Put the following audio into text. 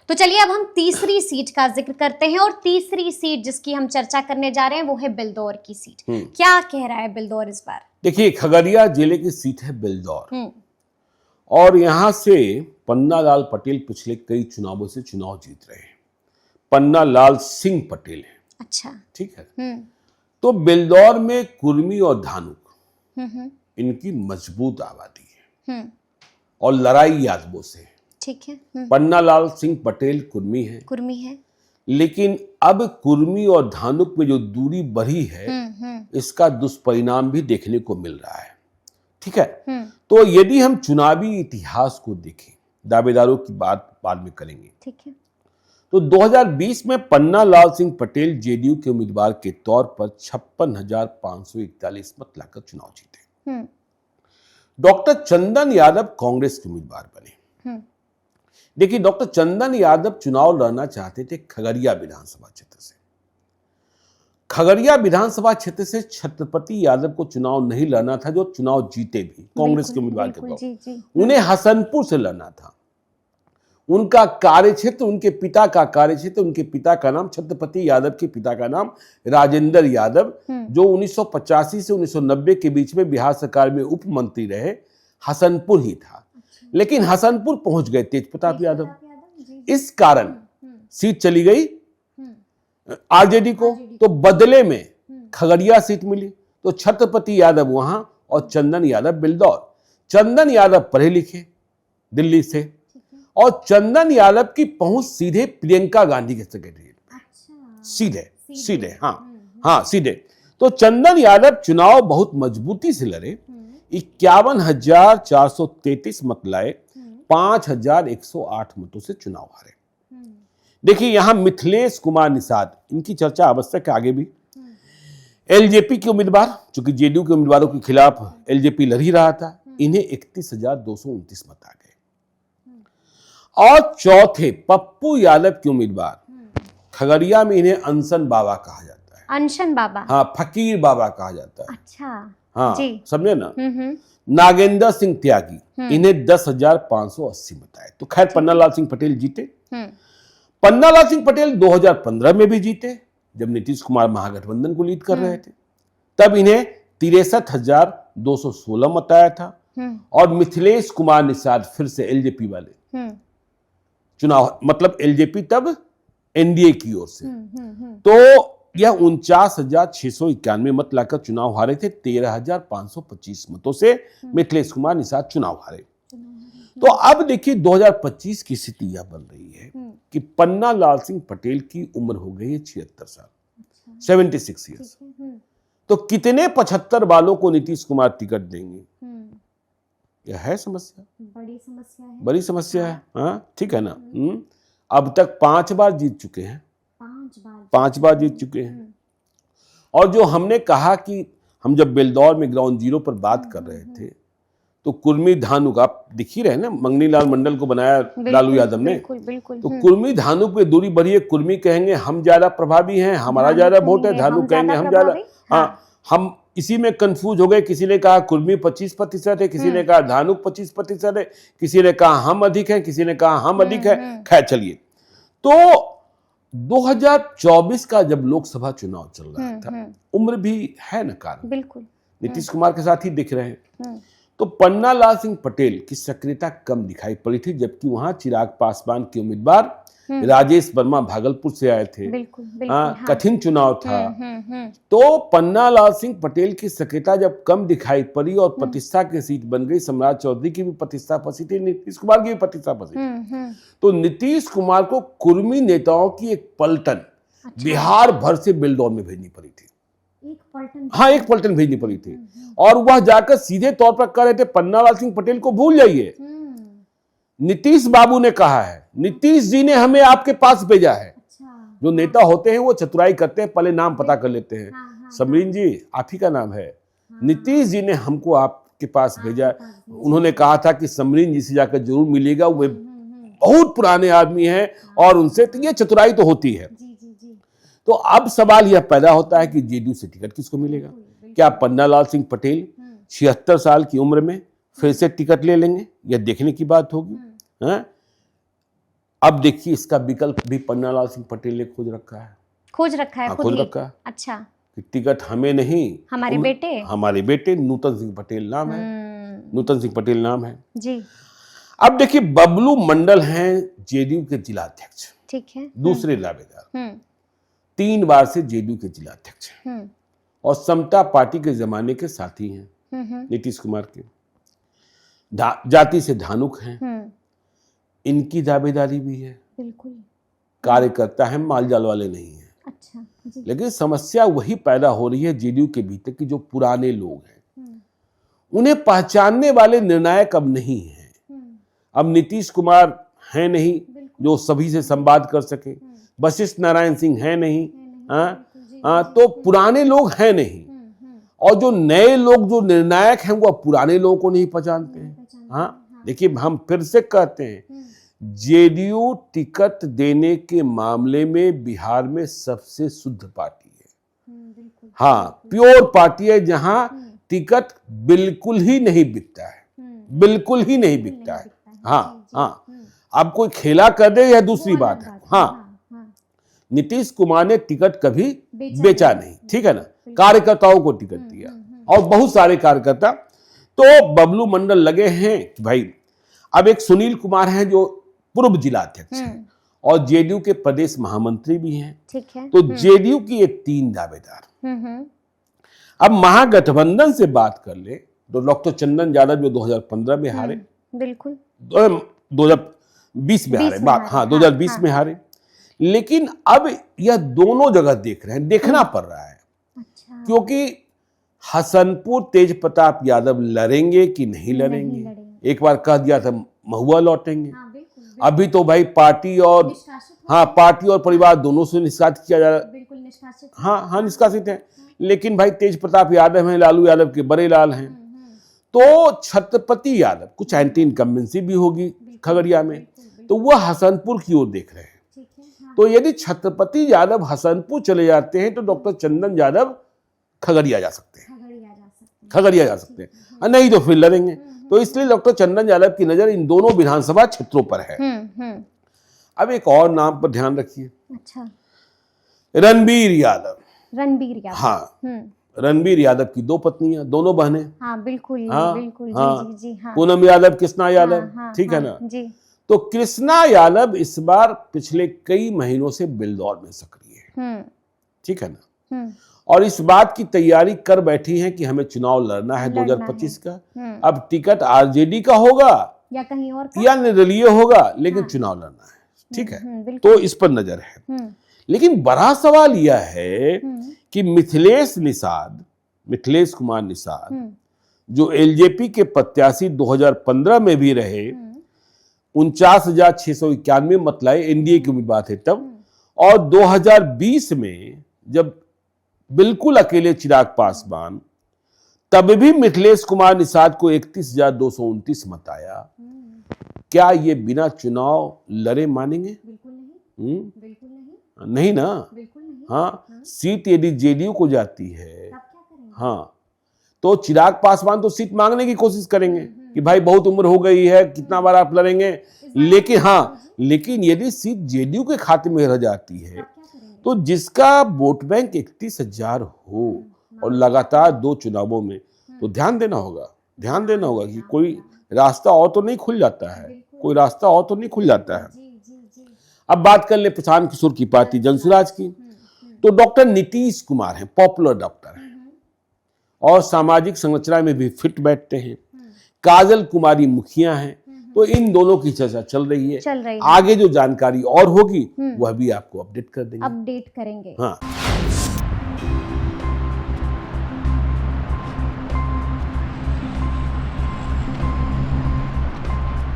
तो चलिए अब हम तीसरी सीट का जिक्र करते हैं, और तीसरी सीट जिसकी हम चर्चा करने जा रहे हैं वो है बिलदौर की सीट। क्या कह रहा है बिलदौर इस बार? देखिए, खगड़िया जिले की सीट है बिलदौर, और यहां से पन्नालाल पटेल पिछले कई चुनावों से चुनाव जीत रहे हैं। पन्नालाल सिंह पटेल है। अच्छा, ठीक है। तो बिलदौर में कुर्मी और धानुक इनकी मजबूत आबादी है, और लड़ाई यादवों से है। ठीक है। पन्नालाल सिंह पटेल कुर्मी है, लेकिन अब कुर्मी और धानुक में जो दूरी बढ़ी है, इसका दुष्परिणाम भी देखने को मिल रहा है। ठीक है। तो यदि हम चुनावी इतिहास को देखें, दावेदारों की बात बाद में करेंगे। ठीक है। तो 2020 में पन्नालाल सिंह पटेल जेडीयू के उम्मीदवार के तौर पर 56,541 मत लाकर चुनाव जीते। डॉक्टर चंदन यादव कांग्रेस के उम्मीदवार बने। देखिए, डॉक्टर चंदन यादव चुनाव लड़ना चाहते थे खगड़िया विधानसभा क्षेत्र से। खगड़िया विधानसभा क्षेत्र से छत्रपति यादव को चुनाव नहीं लड़ना था, जो चुनाव जीते भी कांग्रेस के उम्मीदवार के तौर पर। उन्हें हसनपुर से लड़ना था। उनका कार्यक्षेत्र, उनके पिता का कार्यक्षेत्र, उनके पिता का नाम, छत्रपति यादव के पिता का नाम राजेंद्र यादव, जो 1985 से 1990 के बीच में बिहार सरकार में उप मंत्री रहे, हसनपुर ही था। लेकिन हसनपुर पहुंच गए तेज प्रताप यादव, इस कारण सीट चली गई आरजेडी को। तो बदले में खगड़िया सीट मिली। तो छत्रपति यादव वहां और चंदन यादव बिलदौर। चंदन यादव पढ़े लिखे, दिल्ली से, और चंदन यादव की पहुंच सीधे प्रियंका गांधी के सेक्रेटरीट। सीधे हाँ सीधे। तो चंदन यादव चुनाव बहुत मजबूती से लड़े, 51,433 मत लाए, 5,108 मतों से चुनाव हारे। देखिए, यहां मिथिलेश कुमार निषाद, इनकी चर्चा आवश्यक है आगे भी। एलजेपी के उम्मीदवार, चूंकि जेडीयू के उम्मीदवारों के खिलाफ एलजेपी लड़ ही रहा था, इन्हें 31,229 मत आ गए। और चौथे पप्पू यादव के उम्मीदवार, खगड़िया में इन्हें अनशन बाबा कहा जाता है। अनशन बाबा? हाँ, फकीर बाबा कहा जाता है। अच्छा, हाँ, समझे ना। नागेंद्र सिंह त्यागी, इन्हें 10,580 मत आए। तो खैर, पन्नालाल सिंह पटेल जीते। पन्नालाल सिंह पटेल 2015 में भी जीते, जब नीतीश कुमार महागठबंधन को लीड कर रहे थे। तब इन्हें 63,216 मत आया था। और मिथिलेश कुमार निषाद फिर से एलजेपी वाले चुनाव, मतलब एलजेपी तब एनडीए की ओर से, तो यह 49,691 मत लाकर चुनाव हारे थे। 13,525 मतों से मिथिलेश कुमार निषाद चुनाव हारे। तो अब देखिए, 2025 की स्थिति यह बन रही है कि पन्नालाल सिंह पटेल की उम्र हो गई है 76 साल, 76 ईयर्स। तो कितने 75 वालों को नीतीश कुमार टिकट देंगे? यह है समस्या, बड़ी समस्या है। हाँ, ठीक है ना। अब तक 5 बार जीत चुके हैं, 5 बार जीत चुके हैं। और जो हमने कहा कि हम जब बिलदौर में ग्राउंड जीरो पर बात कर रहे थे, तो कुर्मी धानुक, आप दिख ही रहे ना, मंगनी लाल मंडल को बनाया लालू यादव ने। बिल्कुल। तो कुर्मी धानुक पे दूरी बढ़ी है। कुर्मी कहेंगे हम ज्यादा प्रभावी हैं, हमारा ज्यादा वोट है, धानुक कहेंगे हम ज्यादा। हाँ, हम इसी में कंफ्यूज हो गए। किसी ने कहा कुर्मी 25% है, किसी ने कहा धानुक 25% है, किसी ने कहा हम अधिक हैं, किसी ने कहा हम अधिक है। खैर, चलिए। तो 2024 का जब लोकसभा चुनाव चल रहा था, उम्र भी है ना कारण, बिल्कुल नीतीश कुमार के साथ ही दिख रहे हैं। तो पन्नालाल सिंह पटेल की सक्रियता कम दिखाई पड़ी थी, जबकि वहां चिराग पासवान के उम्मीदवार राजेश वर्मा भागलपुर से आए थे। हाँ, कठिन चुनाव था। तो पन्नालाल सिंह पटेल की सक्रियता जब कम दिखाई पड़ी और प्रतिष्ठा की सीट बन गई, सम्राट चौधरी की भी प्रतिष्ठा फंसी थी, नीतीश कुमार की भी प्रतिष्ठा फंसी थी। तो नीतीश कुमार को कुर्मी नेताओं की एक पलटन बिहार भर से बिलदौर में भेजनी पड़ी थी। एक पलटन भेजनी पड़ी थी। और वह जाकर सीधे तौर पर कह रहे थे पन्नालाल सिंह पटेल को भूल जाइए, नीतीश बाबू ने कहा है, नीतीश जी ने हमें आपके पास भेजा है। जो नेता होते हैं वो चतुराई करते हैं, पहले नाम पता कर लेते हैं। समरीन जी आप ही का नाम है, नीतीश जी ने हमको आपके पास भेजा। उन्होंने कहा था कि समरीन जी से जाकर जरूर मिलेगा, वे बहुत पुराने आदमी हैं और उनसे तो ये चतुराई तो होती है। तो अब सवाल यह पैदा होता है कि जेडीयू से टिकट किसको मिलेगा? क्या पन्नालाल सिंह पटेल 76 साल की उम्र में फिर से टिकट ले लेंगे? यह देखने की बात होगी। अब देखिए इसका विकल्प भी पन्नालाल सिंह पटेल ने खोज रखा है। खोज रखा है हाँ, खुद खोज ही? रखा है अच्छा, कि टिकट हमें नहीं, हमारे बेटे नूतन सिंह पटेल नाम है, नूतन सिंह पटेल नाम है जी। अब देखिए बबलू मंडल हैं जेडीयू के जिला अध्यक्ष, ठीक है, दूसरे दावेदार, 3 बार से जेडीयू के जिला अध्यक्ष और समता पार्टी के जमाने के साथी हैं नीतीश कुमार के, जाति से धानुक हैं, इनकी दावेदारी भी है, बिल्कुल कार्यकर्ता है, मालजाल वाले नहीं है। अच्छा जी। लेकिन समस्या वही पैदा हो रही है जेडीयू के भीतर की जो पुराने लोग हैं उन्हें पहचानने वाले निर्णायक अब नहीं है। अब नीतीश कुमार है नहीं जो सभी से संवाद कर सके, वशिष्ठ नारायण सिंह है नहीं, तो पुराने लोग हैं नहीं, और जो नए लोग जो निर्णायक हैं वो पुराने लोगों को नहीं पहचानते हैं। हाँ देखिए हम फिर से कहते हैं जेडीयू टिकट देने के मामले में बिहार में सबसे शुद्ध पार्टी है। हाँ प्योर पार्टी है जहां टिकट बिल्कुल ही नहीं बिकता है, बिल्कुल ही नहीं बिकता है। हाँ अब कोई खेला कर दे यह दूसरी बात है। हाँ नीतीश कुमार ने टिकट कभी बेचा नहीं, ठीक है ना, कार्यकर्ताओं को टिकट दिया और बहुत सारे कार्यकर्ता। तो बबलू मंडल लगे हैं कि भाई अब एक सुनील कुमार हैं जो पूर्व जिला अध्यक्ष हैं और जेडीयू के प्रदेश महामंत्री भी हैं, ठीक है। तो जेडीयू की ये 3 दावेदार। अब महागठबंधन से बात कर ले तो डॉक्टर चंदन यादव जो 2015 में हारे, बिल्कुल 2020 में हारे, हाँ 2020 में हारे, लेकिन अब यह दोनों जगह देख रहे हैं, देखना पड़ रहा है। अच्छा। क्योंकि हसनपुर तेज प्रताप यादव लड़ेंगे कि नहीं लड़ेंगे। एक बार कह दिया था महुआ लौटेंगे, अभी तो भाई पार्टी और पार्टी और परिवार दोनों से निष्कासित किया जा रहा है। हाँ निष्कासित है, लेकिन भाई तेज प्रताप यादव हैं, लालू यादव के बड़े लाल हैं, तो छत्रपति यादव कुछ एंटी इनकम्बेंसी भी होगी खगड़िया में, तो वह हसनपुर की ओर देख रहे हैं। तो यदि छत्रपति यादव हसनपुर चले जाते हैं तो डॉक्टर चंदन यादव खगड़िया जा सकते हैं, नहीं तो फिर लड़ेंगे। तो इसलिए डॉक्टर चंदन यादव की नजर इन दोनों विधानसभा क्षेत्रों पर है। अब एक और नाम पर ध्यान रखिए। अच्छा। रणबीर यादव। हाँ रणबीर यादव की 2 पत्नियां, दोनों बहनें। हाँ बिल्कुल, बिल्कुल जी। पूनम यादव, कृष्णा यादव, ठीक है ना जी। तो कृष्णा यादव इस बार पिछले कई महीनों से बिलदौर में सक्रिय है, ठीक है ना, और इस बात की तैयारी कर बैठी हैं कि हमें चुनाव लड़ना है 2025 का। अब टिकट आरजेडी का होगा या कहीं और का, या निर्दलीय होगा, लेकिन चुनाव लड़ना है, ठीक है। तो इस पर नजर है। लेकिन बड़ा सवाल यह है कि मिथिलेश कुमार निषाद जो एलजेपी के प्रत्याशी 2015 में भी रहे, 49,691 मत लाए, एनडीए की उम्मीदवार थे तब, और 2020 में जब बिल्कुल अकेले चिराग पासवान, तब भी मिथिलेश कुमार निषाद को 31,229 मत आया। क्या ये बिना चुनाव लड़े मानेंगे? बिल्कुल नहीं, नहीं ना। बिल्कुल नहीं। हाँ सीट यदि जेडीयू को जाती है, हाँ तो चिराग पासवान तो सीट मांगने की कोशिश करेंगे कि भाई बहुत उम्र हो गई है, कितना बार आप लड़ेंगे, लेकिन यदि सीट जेडीयू के खाते में रह जाती है तो जिसका वोट बैंक 31,000 हो और लगातार 2 चुनावों में, तो ध्यान देना होगा कि कोई रास्ता और तो नहीं खुल जाता है, अब बात कर ले प्रशांत किशोर की पार्टी जनसुराज की। तो डॉक्टर नीतीश कुमार हैं, पॉपुलर डॉक्टर हैं और सामाजिक संरचना में भी फिट बैठते हैं। काजल कुमारी मुखिया हैं, तो इन दोनों की चर्चा चल रही है। आगे जो जानकारी और होगी वह भी आपको अपडेट करेंगे। हाँ